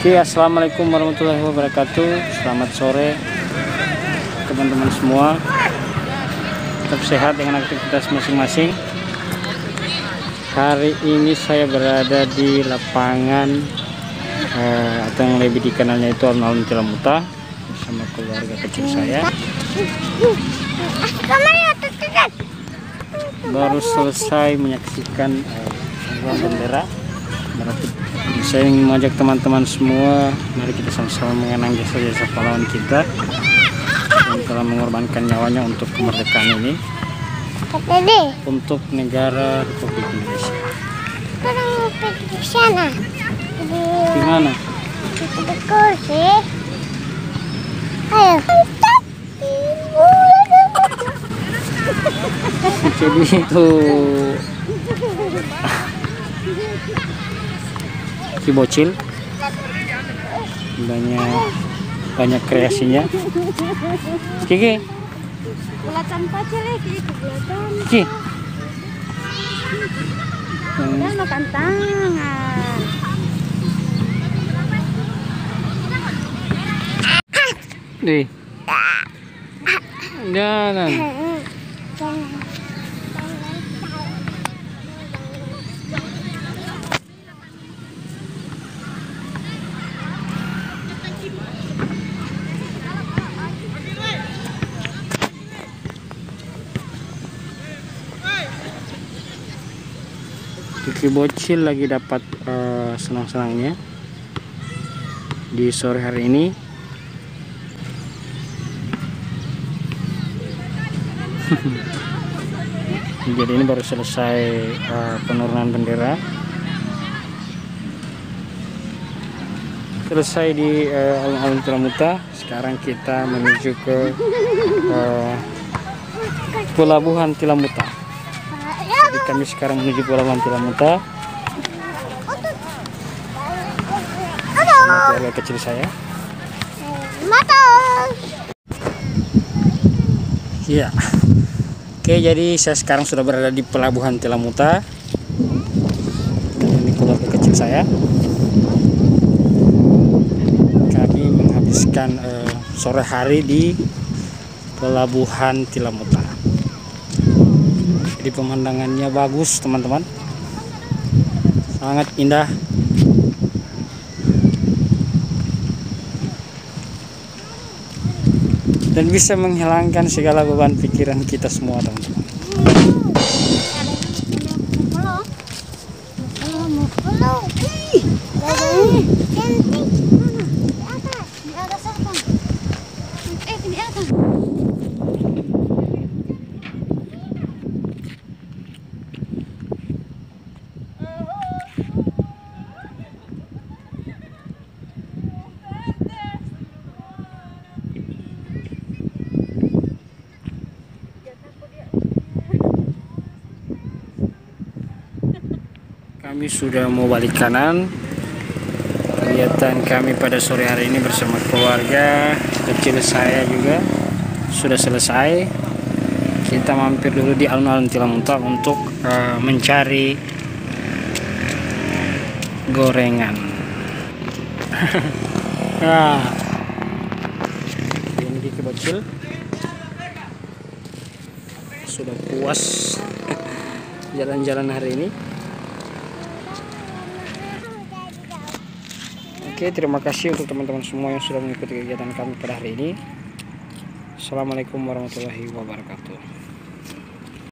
Oke, assalamualaikum warahmatullahi wabarakatuh. Selamat sore teman-teman semua. Tetap sehat dengan aktivitas masing-masing. Hari ini saya berada di lapangan atau yang lebih dikenalnya itu alun-alun Tilamuta bersama keluarga kecil saya. Baru selesai menyaksikan bendera. Saya ingin mengajak teman-teman semua, mari kita sama-sama mengenang jasa-jasa pahlawan kita yang telah mengorbankan nyawanya untuk kemerdekaan ini, untuk negara Republik Indonesia. Di sana. Di mana? Di kursi. Ayo. Jadi itu si bocil banyak kreasinya. Kiki Bulatan pacar Kiki bulatan. Kiki Dan makan tangan. nih jangan Kiki bocil lagi dapat senang-senangnya di sore hari ini. Jadi ini baru selesai penurunan bendera, selesai di alun-alun Tilamuta. Sekarang kita menuju ke Pelabuhan Tilamuta. Jadi kami sekarang menuju Pelabuhan Tilamuta sama keluarga kecil saya. Iya. Oke, jadi saya sekarang sudah berada di Pelabuhan Tilamuta. Ini keluarga kecil saya. Kami menghabiskan sore hari di Pelabuhan Tilamuta. Jadi pemandangannya bagus, teman-teman. Sangat indah. Dan bisa menghilangkan segala beban pikiran kita semua, teman-teman. Kami sudah mau balik kanan. Kegiatan kami pada sore hari ini bersama keluarga kecil saya juga sudah selesai. Kita mampir dulu di alun-alun Tilamuta untuk mencari gorengan. Nah, ini Kiki bocil sudah puas jalan-jalan hari ini. Oke, terima kasih untuk teman-teman semua yang sudah mengikuti kegiatan kami pada hari ini. Assalamualaikum warahmatullahi wabarakatuh.